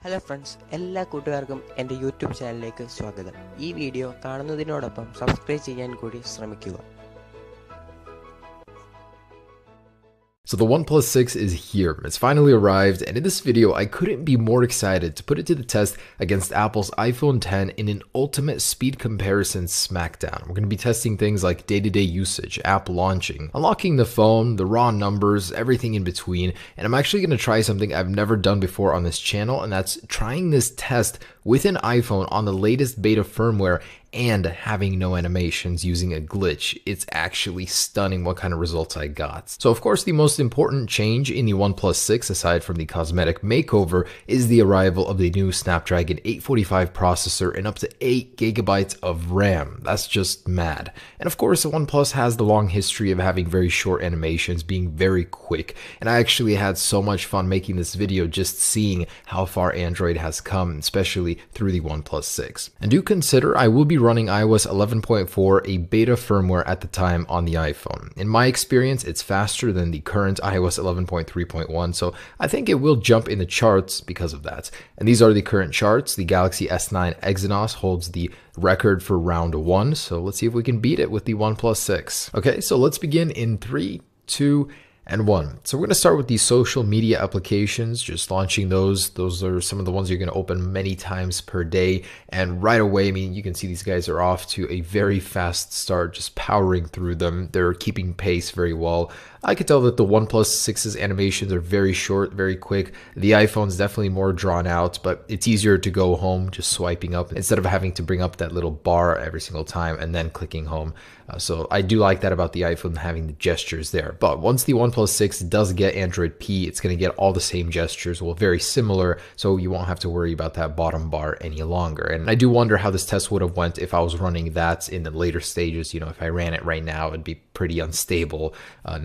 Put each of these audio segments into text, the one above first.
Hello friends, എല്ലാ കൂട്ടുകാർക്കും എൻ്റെ യൂട്യൂബ് ചാനലിലേക്ക് സ്വാഗതം. ഈ വീഡിയോ കാണുന്നതിനോടൊപ്പം സബ്സ്ക്രൈബ് ചെയ്യാൻ കൂടി ശ്രമിക്കുക. So the OnePlus 6 is here. It's finally arrived, and in this video, I couldn't be more excited to put it to the test against Apple's iPhone X in an ultimate speed comparison smackdown. We're going to be testing things like day-to-day usage, app launching, unlocking the phone, the raw numbers, everything in between, and I'm actually going to try something I've never done before on this channel, and that's trying this test with an iPhone on the latest beta firmware and having no animations using a glitch. It's actually stunning what kind of results I got. So of course, the most important change in the OnePlus 6, aside from the cosmetic makeover, is the arrival of the new Snapdragon 845 processor and up to 8 gigabytes of RAM. That's just mad. And of course, the OnePlus has the long history of having very short animations, being very quick. And I actually had so much fun making this video just seeing how far Android has come, especially through the OnePlus 6. And do consider I will be running iOS 11.4, a beta firmware at the time on the iPhone. In my experience, it's faster than the current iOS 11.3.1, so I think it will jump in the charts because of that. And these are the current charts. The Galaxy S9 Exynos holds the record for round 1, so let's see if we can beat it with the OnePlus 6. Okay, so let's begin in 3, 2, and 1. So we're going to start with the social media applications, just launching those. Those are some of the ones you're going to open many times per day. And right away, I mean, you can see these guys are off to a very fast start, just powering through them. They're keeping pace very well. I could tell that the OnePlus 6's animations are very short, very quick. The iPhone's definitely more drawn out, but it's easier to go home just swiping up instead of having to bring up that little bar every single time and then clicking home. So I do like that about the iPhone, having the gestures there. But once the OnePlus 6 does get Android P, it's going to get all the same gestures, well, very similar, so you won't have to worry about that bottom bar any longer. And I do wonder how this test would have went if I was running that in the later stages. You know, if I ran it right now, it'd be pretty unstable,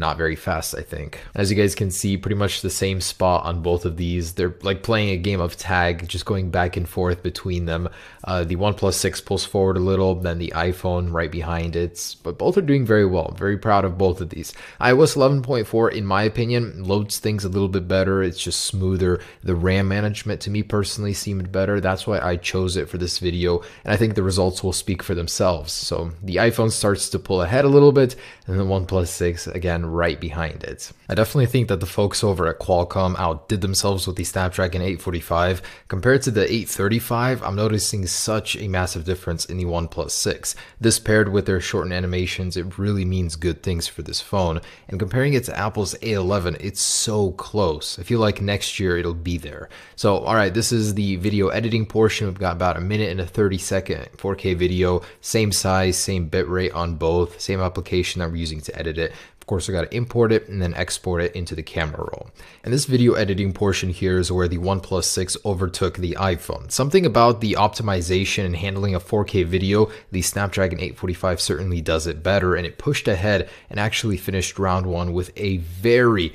not very fast, I think. As you guys can see, pretty much the same spot on both of these. They're like playing a game of tag, just going back and forth between them. The OnePlus 6 pulls forward a little, then the iPhone right behind it, but both are doing very well. Very proud of both of these. iOS 11.4, in my opinion, loads things a little bit better. It's just smoother. The RAM management to me personally seemed better. That's why I chose it for this video, and I think the results will speak for themselves. So the iPhone starts to pull ahead a little bit, and the OnePlus 6 again right behind it. I definitely think that the folks over at Qualcomm outdid themselves with the Snapdragon 845. Compared to the 835, I'm noticing such a massive difference in the OnePlus 6. This paired with their shortened animations, it really means good things for this phone. And comparing it to Apple's A11, it's so close. I feel like next year it'll be there. So, alright, this is the video editing portion. We've got about a minute and a 30-second 4K video. Same size, same bitrate on both, same application that we're using to edit it. Of course, I got to import it and then export it into the camera roll. And this video editing portion here is where the OnePlus 6 overtook the iPhone. Something about the optimization and handling of 4K video, the Snapdragon 845 certainly does it better, and it pushed ahead and actually finished round 1 with a very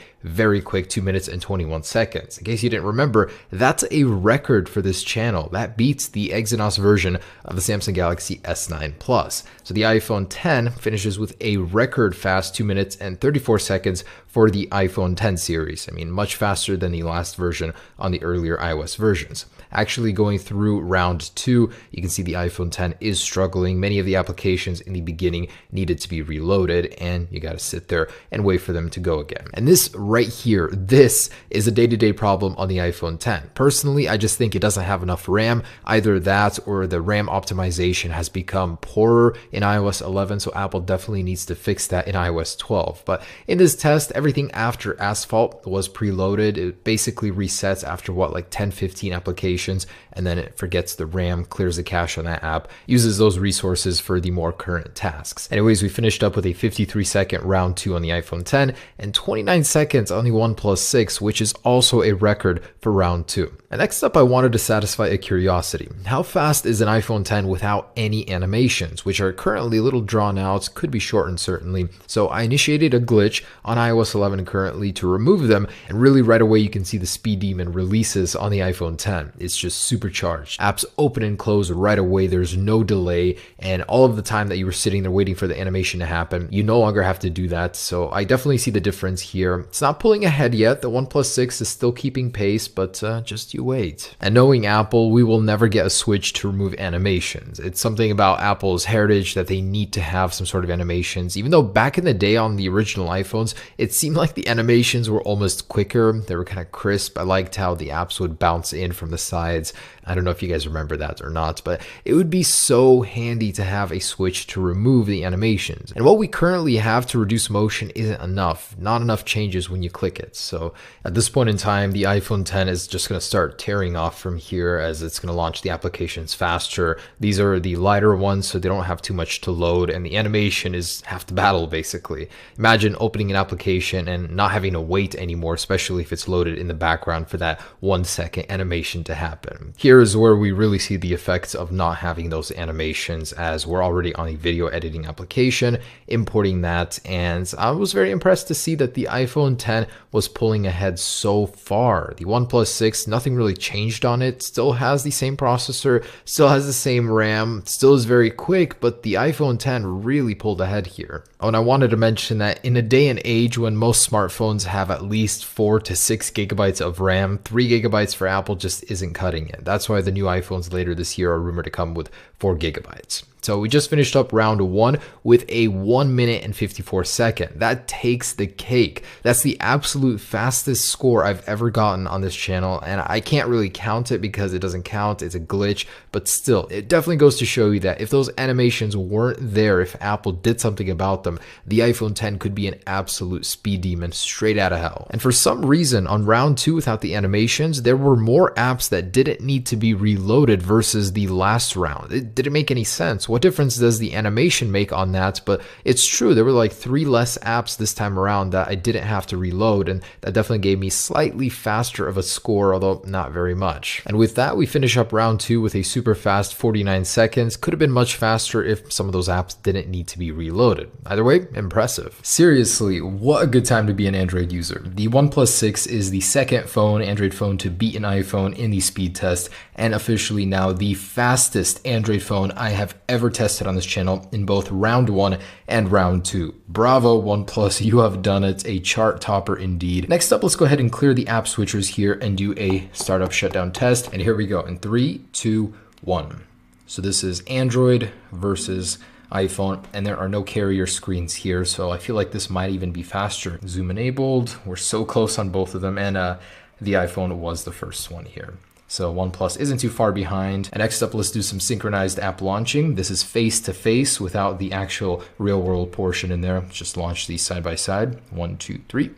quick 2 minutes and 21 seconds. In case you didn't remember, that's a record for this channel. That beats the Exynos version of the Samsung Galaxy S9 Plus. So the iPhone X finishes with a record fast 2 minutes and 34 seconds for the iPhone X series. I mean, much faster than the last version on the earlier iOS versions. Actually going through round 2, you can see the iPhone X is struggling. Many of the applications in the beginning needed to be reloaded, and you got to sit there and wait for them to go again. And this right here, this is a day-to-day problem on the iPhone X. Personally, I just think it doesn't have enough RAM. Either that or the RAM optimization has become poorer in iOS 11, so Apple definitely needs to fix that in iOS 12. But in this test, everything after Asphalt was preloaded. It basically resets after what, like 10-15 applications, and then it forgets the RAM, clears the cache on that app, uses those resources for the more current tasks. Anyways, we finished up with a 53-second round 2 on the iPhone X and 29 seconds on the OnePlus 6, which is also a record for round 2. And next up, I wanted to satisfy a curiosity. How fast is an iPhone X without any animations, which are currently a little drawn out, could be shortened certainly. So I initiated a glitch on iOS 11 currently to remove them, and really right away you can see the speed demon releases on the iPhone X. It's just supercharged. Apps open and close right away, there's no delay, and all of the time that you were sitting there waiting for the animation to happen, you no longer have to do that. So I definitely see the difference here. It's not pulling ahead yet. The OnePlus 6 is still keeping pace, but just you wait. And knowing Apple, we will never get a switch to remove animations. It's something about Apple's heritage that they need to have some sort of animations. Even though back in the day on the original iPhones, it seemed like the animations were almost quicker. They were kind of crisp. I liked how the apps would bounce in from the sides. I don't know if you guys remember that or not, but it would be so handy to have a switch to remove the animations. And what we currently have to reduce motion isn't enough. Not enough changes when you click it. So at this point in time, the iPhone 10 is just going to start tearing off from here as it's going to launch the applications faster. These are the lighter ones, so they don't have too much to load, and the animation is half the battle basically. Imagine opening an application and not having to wait anymore, especially if it's loaded in the background for that 1 second animation to happen. Here is where we really see the effects of not having those animations, as we're already on a video editing application, importing that, and I was very impressed to see that the iPhone 10 was pulling ahead so far. The OnePlus 6, nothing really changed on it, still has the same processor, still has the same RAM, still is very quick, but the iPhone 10 really pulled ahead here. Oh, and I wanted to mention that in a day and age when most smartphones have at least 4 to 6 gigabytes of RAM, 3 gigabytes for Apple just isn't cutting it. That's why the new iPhones later this year are rumored to come with 4 gigabytes. So we just finished up round 1 with a 1 minute and 54 second. That takes the cake. That's the absolute fastest score I've ever gotten on this channel, and I can't really count it because it doesn't count. It's a glitch, but still, it definitely goes to show you that if those animations weren't there, if Apple did something about them, the iPhone 10 could be an absolute speed demon straight out of hell. And for some reason, on round 2 without the animations, there were more apps that didn't need to be reloaded versus the last round. It didn't make any sense. What difference does the animation make on that? But it's true, there were like 3 less apps this time around that I didn't have to reload, and that definitely gave me slightly faster of a score, although not very much. And with that, we finish up round 2 with a super fast 49 seconds. Could have been much faster if some of those apps didn't need to be reloaded. Either way, impressive. Seriously, what a good time to be an Android user. The OnePlus 6 is the second Android phone to beat an iPhone in the speed test, and officially now the fastest Android phone I have ever tested on this channel in both round 1 and round 2. Bravo OnePlus, you have done it. A chart topper indeed. Next up, let's go ahead and clear the app switchers here and do a startup shutdown test. And here we go in 3, 2, 1. So this is Android versus iPhone, and there are no carrier screens here, so I feel like this might even be faster. Zoom enabled, we're so close on both of them, and the iPhone was the first one here. So OnePlus isn't too far behind. And next up, let's do some synchronized app launching. This is face-to-face without the actual real-world portion in there. Let's just launch these side by side. 1, 2, 3.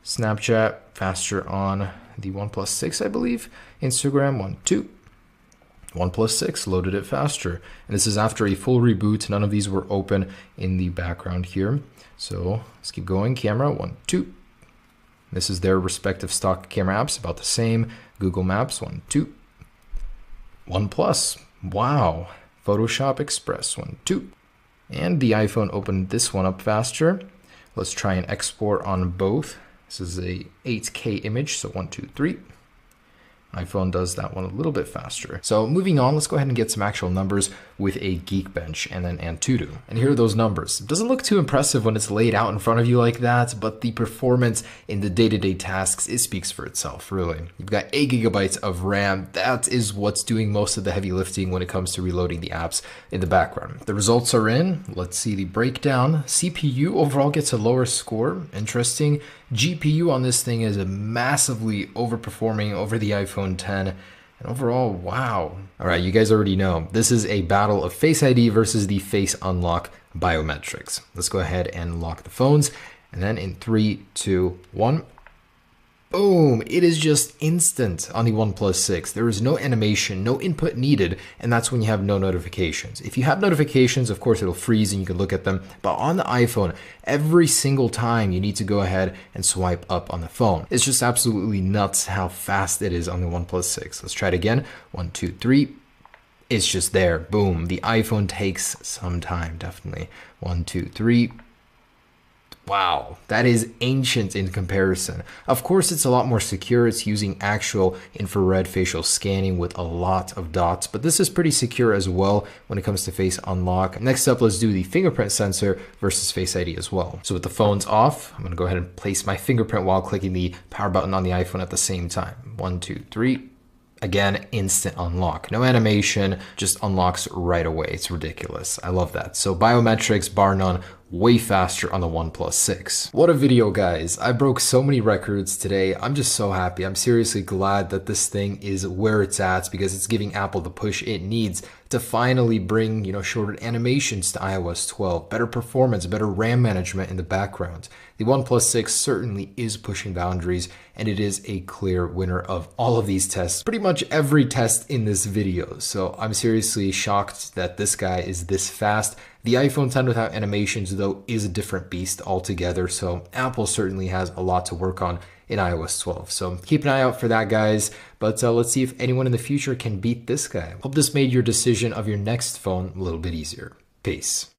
Snapchat, faster on the OnePlus 6, I believe. Instagram, 1, 2. OnePlus 6 loaded it faster. And this is after a full reboot. None of these were open in the background here. So let's keep going. Camera, 1, 2. This is their respective stock camera apps, about the same. Google Maps, 1, 2. OnePlus, wow. Photoshop Express, 1, 2. And the iPhone opened this one up faster. Let's try and export on both. This is a 8K image, so 1, 2, 3. iPhone does that one a little bit faster. So moving on, let's go ahead and get some actual numbers with a Geekbench and then Antutu. And here are those numbers. It doesn't look too impressive when it's laid out in front of you like that, but the performance in the day-to-day tasks, it speaks for itself, really. You've got 8 gigabytes of RAM. That is what's doing most of the heavy lifting when it comes to reloading the apps in the background. The results are in. Let's see the breakdown. CPU overall gets a lower score. Interesting. GPU on this thing is massively overperforming over the iPhone 10. And overall, wow. All right, you guys already know. This is a battle of Face ID versus the Face Unlock biometrics. Let's go ahead and lock the phones. And then in 3, 2, 1. Boom, it is just instant on the OnePlus 6. There is no animation, no input needed, and that's when you have no notifications. If you have notifications, of course, it'll freeze and you can look at them, but on the iPhone, every single time you need to go ahead and swipe up on the phone. It's just absolutely nuts how fast it is on the OnePlus 6. Let's try it again. 1, 2, 3. It's just there. Boom. The iPhone takes some time, definitely. 1, 2, 3. Wow, that is ancient in comparison. Of course, it's a lot more secure. It's using actual infrared facial scanning with a lot of dots, but this is pretty secure as well when it comes to face unlock. Next up, let's do the fingerprint sensor versus Face ID as well. So with the phones off, I'm gonna go ahead and place my fingerprint while clicking the power button on the iPhone at the same time. 1, 2, 3. Again, instant unlock. No animation, just unlocks right away. It's ridiculous. I love that. So biometrics, bar none, way faster on the OnePlus 6. What a video, guys. I broke so many records today. I'm just so happy. I'm seriously glad that this thing is where it's at because it's giving Apple the push it needs to finally bring, shorter animations to iOS 12, better performance, better RAM management in the background. The OnePlus 6 certainly is pushing boundaries, and it is a clear winner of all of these tests, pretty much every test in this video. So I'm seriously shocked that this guy is this fast. The iPhone 10 without animations, though, is a different beast altogether, so Apple certainly has a lot to work on in iOS 12. So keep an eye out for that, guys. But let's see if anyone in the future can beat this guy. Hope this made your decision of your next phone a little bit easier. Peace.